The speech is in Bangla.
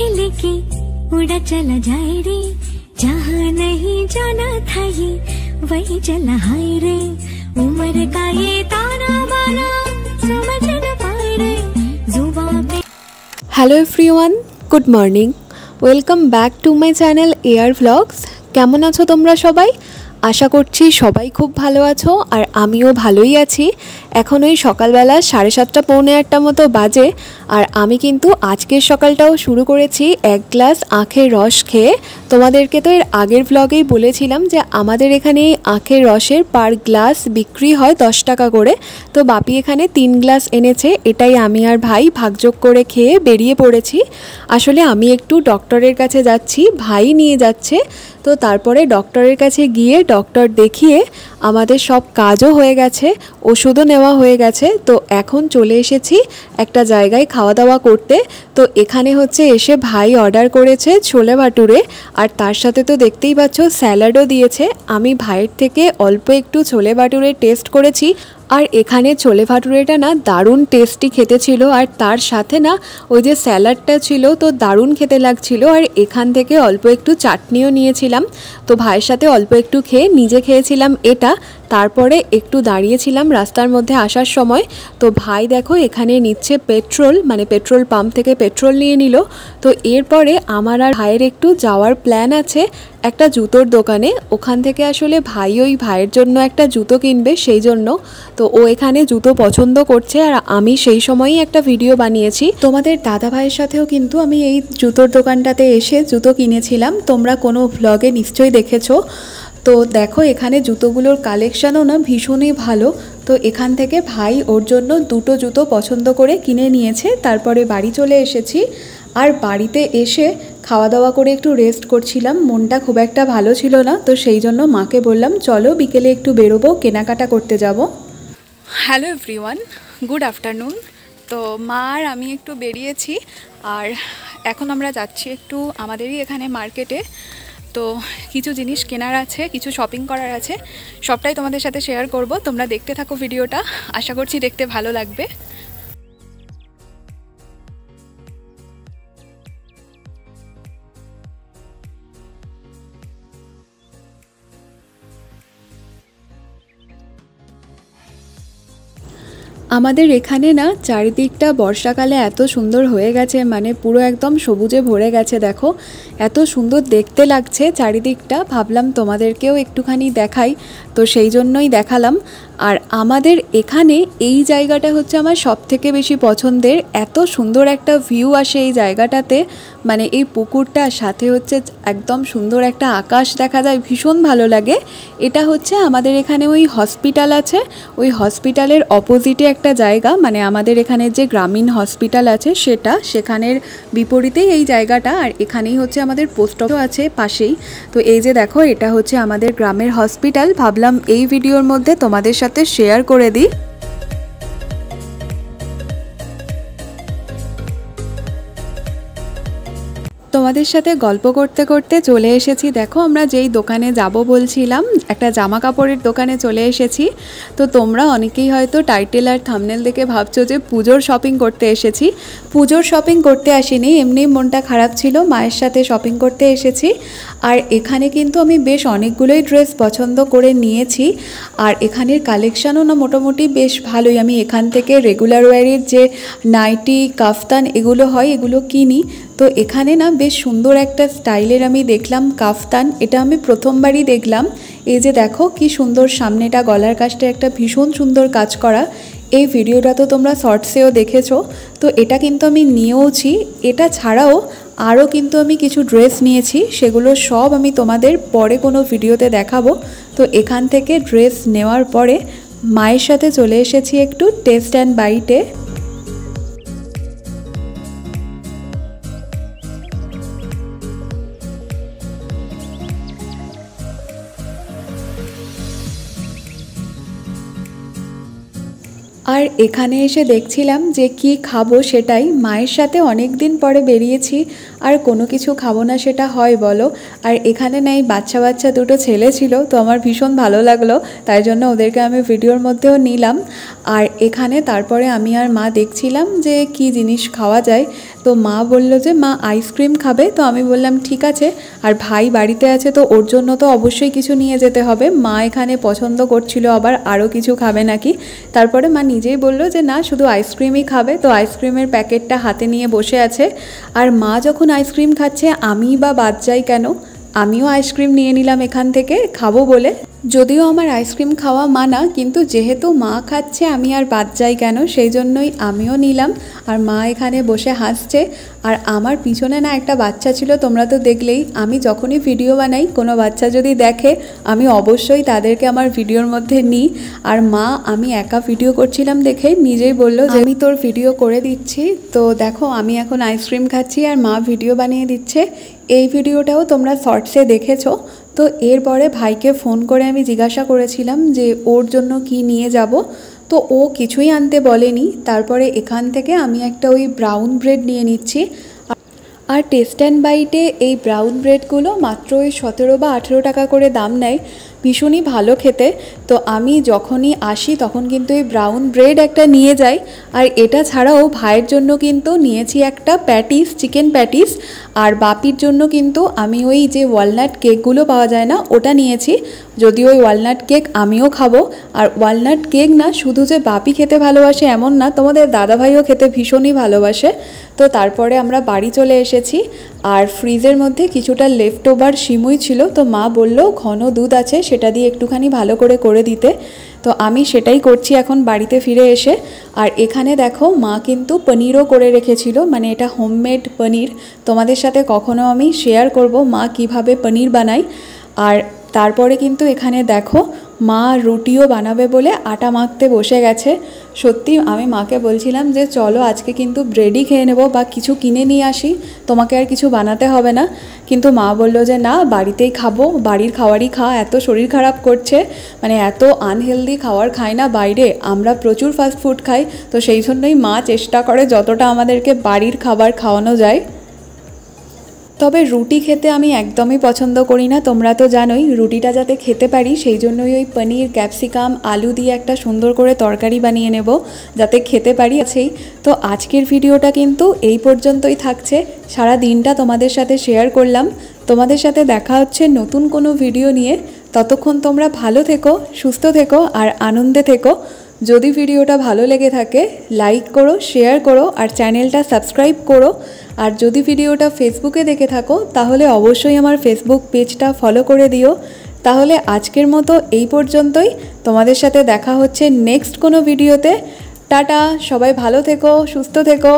साथ लेके उड़ा चला जाए रे, जहाँ नहीं जाना था ये वही चला हाय रे। उम्र का ये ताना बाना समझ न पाए रे, जुबान पे। Hello everyone, good morning. Welcome back to my channel air vlogs. কেমন আছো তোমরা সবাই? আশা করছি সবাই খুব ভালো আছো, আর আমিও ভালোই আছি। এখন ওই সকালবেলা 7:30 পৌনে 8টা মতো বাজে, আর আমি কিন্তু আজকের সকালটাও শুরু করেছি এক গ্লাস আখের রস খেয়ে। তোমাদেরকে তো এর আগের ভ্লগেই বলেছিলাম যে আমাদের এখানে এই আখের রসের পার গ্লাস বিক্রি হয় 10 টাকা করে। তো বাপি এখানে 3 গ্লাস এনেছে, এটাই আমি আর ভাই ভাগযোগ করে খেয়ে বেরিয়ে পড়েছি। আসলে আমি একটু ডক্টরের কাছে যাচ্ছি, ভাই নিয়ে যাচ্ছে। তো তারপরে ডক্টরের কাছে গিয়ে ডক্টর দেখিয়ে আমাদের সব কাজও হয়ে গেছে, ওষুধও নেওয়া হয়ে গেছে। তো এখন চলে এসেছি একটা জায়গায় খাওয়া দাওয়া করতে। তো এখানে হচ্ছে এসে ভাই অর্ডার করেছে ছোলে ভাটুরে, আর তার সাথে তো দেখতেই পাচ্ছ স্যালাডও দিয়েছে। আমি ভাইয়ের থেকে অল্প একটু ছোলে ভাটুরে টেস্ট করেছি, আর এখানে ছোলে ভাটুরেটা না দারুণ টেস্টি খেতে ছিল, আর তার সাথে না ওই যে স্যালাডটা ছিল তো দারুণ খেতে লাগছিল। আর এখান থেকে অল্প একটু চাটনিও নিয়েছিলাম। তো ভাইয়ের সাথে অল্প একটু খেয়ে নিজে খেয়েছিলাম এটা। তারপরে একটু দাঁড়িয়েছিলাম রাস্তার মধ্যে আসার সময়। তো ভাই দেখো এখানে নিচ্ছে পেট্রোল, মানে পেট্রোল পাম্প থেকে পেট্রোল নিয়ে নিল। তো এরপরে আমার আর ভাইয়ের একটু যাওয়ার প্ল্যান আছে একটা জুতোর দোকানে। ওখান থেকে আসলে ভাই ওই ভাইয়ের জন্য একটা জুতো কিনবে, সেই জন্য তো ও এখানে জুতো পছন্দ করছে, আর আমি সেই সময়ই একটা ভিডিও বানিয়েছি। তোমাদের দাদা ভাইয়ের সাথেও কিন্তু আমি এই জুতোর দোকানটাতে এসে জুতো কিনেছিলাম, তোমরা কোনো ভ্লগে নিশ্চয়ই দেখেছো। তো দেখো এখানে জুতোগুলোর কালেকশানও না ভীষণই ভালো। তো এখান থেকে ভাই ওর জন্য দুটো জুতো পছন্দ করে কিনে নিয়েছে। তারপরে বাড়ি চলে এসেছি, আর বাড়িতে এসে খাওয়া দাওয়া করে একটু রেস্ট করছিলাম। মনটা খুব একটা ভালো ছিল না, তো সেই জন্য মাকে বললাম চলো বিকেলে একটু বেরোবো, কেনাকাটা করতে যাব। Hello everyone, good afternoon. তো মা আর আমি একটু বেরিয়েছি, আর এখন আমরা যাচ্ছি একটু আমাদেরই এখানে মার্কেটে। তো কিছু জিনিস কেনার আছে, কিছু শপিং করার আছে, সবটাই তোমাদের সাথে শেয়ার করব। তোমরা দেখতে থাকো ভিডিওটা, আশা করছি দেখতে ভালো লাগবে। আমাদের এখানে না চারিদিকটা বর্ষাকালে এত সুন্দর হয়ে গেছে, মানে পুরো একদম সবুজে ভরে গেছে। দেখো এত সুন্দর দেখতে লাগছে চারিদিকটা, ভাবলাম তোমাদেরকেও একটুখানি দেখাই, তো সেই জন্যই দেখালাম। আর আমাদের এখানে এই জায়গাটা হচ্ছে আমার সবথেকে বেশি পছন্দের। এত সুন্দর একটা ভিউ আসে এই জায়গাটাতে, মানে এই পুকুরটার সাথে হচ্ছে একদম সুন্দর একটা আকাশ দেখা যায়, ভীষণ ভালো লাগে। এটা হচ্ছে আমাদের এখানে ওই হসপিটাল আছে, ওই হসপিটালের অপোজিটে একটা জায়গা, মানে আমাদের এখানে যে গ্রামীণ হসপিটাল আছে সেটা, সেখানের বিপরীতেই এই জায়গাটা। আর এখানেই হচ্ছে আমাদের পোস্ট অফিসও আছে পাশেই। তো এই যে দেখো এটা হচ্ছে আমাদের গ্রামের হসপিটাল, ভাবলাম এই ভিডিওর মধ্যে তোমাদের সাথে শেয়ার করে দিই। তোমাদের সাথে গল্প করতে করতে চলে এসেছি, দেখো আমরা যেই দোকানে যাব বলছিলাম, একটা জামা কাপড়ের দোকানে চলে এসেছি। তো তোমরা অনেকেই হয়তো টাইটেল আর থাম্বনেল দেখে ভাবছো যে পুজোর শপিং করতে এসেছি। পুজোর শপিং করতে আসিনি, এমনি মনটা খারাপ ছিল, মায়ের সাথে শপিং করতে এসেছি। আর এখানে কিন্তু আমি বেশ অনেকগুলোই ড্রেস পছন্দ করে নিয়েছি, আর এখানের কালেকশানও না মোটামুটি বেশ ভালোই। আমি এখান থেকে রেগুলার ওয়ারের যে নাইটি, কাফতান এগুলো হয় এগুলো কিনি। তো এখানে না বেশ সুন্দর একটা স্টাইলের আমি দেখলাম কাফতান, এটা আমি প্রথমবারই দেখলাম। এই যে দেখো কি সুন্দর, সামনেটা গলার কাছটা একটা ভীষণ সুন্দর কাজ করা। এই ভিডিওটা তো তোমরা শর্টসেও দেখেছো। তো এটা কিন্তু আমি নিয়েওছি। এটা ছাড়াও আরও কিন্তু আমি কিছু ড্রেস নিয়েছি, সেগুলো সব আমি তোমাদের পরে কোনো ভিডিওতে দেখাবো। তো এখান থেকে ড্রেস নেওয়ার পরে মায়ের সাথে চলে এসেছি একটু টেস্ট অ্যান্ড বাইটে। আর এখানে এসে দেখছিলাম যে কি খাবো, সেটাই মায়ের সাথে অনেক দিন পরে বেরিয়েছি, আর কোনো কিছু খাবো না সেটা হয় বলো। আর এখানে নাই বাচ্চা বাচ্চা দুটো ছেলে ছিল, তো আমার ভীষণ ভালো লাগলো, তাই জন্য ওদেরকে আমি ভিডিওর মধ্যেও নিলাম। আর এখানে তারপরে আমি আর মা দেখছিলাম যে কি জিনিস খাওয়া যায়। তো মা বলল যে মা আইসক্রিম খাবে, তো আমি বললাম ঠিক আছে, আর ভাই বাড়িতে আছে তো ওর জন্য তো অবশ্যই কিছু নিয়ে যেতে হবে। মা এখানে পছন্দ করছিল আবার আরও কিছু খাবে নাকি, তারপরে মা নিজেই বলল যে না শুধু আইসক্রিমই খাবে। তো আইসক্রিমের প্যাকেটটা হাতে নিয়ে বসে আছে, আর মা যখন আইসক্রিম খাচ্ছে আমি বা বাদ যাই কেন, আমিও আইসক্রিম নিয়ে নিলাম এখান থেকে খাবো বলে। যদিও আমার আইসক্রিম খাওয়া মানা, কিন্তু যেহেতু মা খাচ্ছে আমি আর বাদ যাই কেন, সেই জন্যই আমিও নিলাম। আর মা এখানে বসে হাসছে, আর আমার পিছনে না একটা বাচ্চা ছিল, তোমরা তো দেখলেই। আমি যখনই ভিডিও বানাই কোনো বাচ্চা যদি দেখে আমি অবশ্যই তাদেরকে আমার ভিডিওর মধ্যে নিই। আর মা আমি একা ভিডিও করছিলাম দেখে নিজেই বললো যে আমি তোর ভিডিও করে দিচ্ছি। তো দেখো আমি এখন আইসক্রিম খাচ্ছি আর মা ভিডিও বানিয়ে দিচ্ছে। এই ভিডিওটাও তোমরা শর্টসে দেখেছো। তো এরপরে ভাইকে ফোন করে আমি জিজ্ঞাসা করেছিলাম যে ওর জন্য কি নিয়ে যাব, তো ও কিছুই আনতে বলেনি। তারপরে এখান থেকে আমি একটা ওই ব্রাউন ব্রেড নিয়ে নিচ্ছি। আর টেস্ট অ্যান্ড বাইটে এই ব্রাউন ব্রেডগুলো মাত্র ওই 17 বা 18 টাকা করে দাম নেয়, ভীষণই ভালো খেতে। তো আমি যখনই আসি তখন কিন্তু এই ব্রাউন ব্রেড একটা নিয়ে যাই। আর এটা ছাড়াও ভাইয়ের জন্য কিন্তু নিয়েছি একটা প্যাটিস, চিকেন প্যাটিস। আর বাপির জন্য কিন্তু আমি ওই যে ওয়ালনাট কেকগুলো পাওয়া যায় না ওটা নিয়েছি, যদিও ওই ওয়ালনাট কেক আমিও খাবো। আর ওয়ালনাট কেক না শুধু যে বাপি খেতে ভালোবাসে এমন না, তোমাদের দাদাভাইও খেতে ভীষণই ভালোবাসে। তো তারপরে আমরা বাড়ি চলে এসেছি, আর ফ্রিজের মধ্যে কিছুটা লেফট ওভার সিমুই ছিল, তো মা বলল ঘন দুধ আছে সেটা দিয়ে একটুখানি ভালো করে দিতে। তো আমি সেটাই করছি এখন বাড়িতে ফিরে এসে। আর এখানে দেখো মা কিন্তু পনিরও করে রেখেছিল, মানে এটা হোমমেড পনির। তোমাদের সাথে কখনো আমি শেয়ার করব মা কিভাবে পনির বানায়। আর তারপরে কিন্তু এখানে দেখো মা রুটিও বানাবে বলে আটা মাখতে বসে গেছে। সত্যি আমি মাকে বলছিলাম যে চলো আজকে কিন্তু ব্রেডই খেয়ে নেবো বা কিছু কিনে নিয়ে আসি, তোমাকে আর কিছু বানাতে হবে না। কিন্তু মা বললো যে না বাড়িতেই খাবো, বাড়ির খাবারই খা, এত শরীর খারাপ করছে, মানে এত আনহেলদি খাবার খাই না বাইরে, আমরা প্রচুর ফাস্ট ফুড খাই। তো সেই জন্যই মা চেষ্টা করে যতটা আমাদেরকে বাড়ির খাবার খাওয়ানো যায়। তবে রুটি খেতে আমি একদমই পছন্দ করি না, তোমরা তো জানোই। রুটিটা যাতে খেতে পারি সেই জন্যই ওই পনির, ক্যাপসিকাম, আলু দিয়ে একটা সুন্দর করে তরকারি বানিয়ে নেব যাতে খেতে পারি। আছেই তো আজকের ভিডিওটা কিন্তু এই পর্যন্তই থাকছে। সারা দিনটা তোমাদের সাথে শেয়ার করলাম। তোমাদের সাথে দেখা হচ্ছে নতুন কোনো ভিডিও নিয়ে। ততক্ষণ তোমরা ভালো থেকো, সুস্থ থেকো আর আনন্দে থেকো। যদি ভিডিওটা ভালো লেগে থাকে লাইক করো, শেয়ার করো আর চ্যানেলটা সাবস্ক্রাইব করো। আর যদি ভিডিওটা ফেসবুকে দেখে থাকো তাহলে অবশ্যই আমার ফেসবুক পেজটা ফলো করে দিও। তাহলে আজকের মতো এই পর্যন্তই, তোমাদের সাথে দেখা হচ্ছে নেক্সট কোনো ভিডিওতে। টাটা, সবাই ভালো থেকো, সুস্থ থেকো।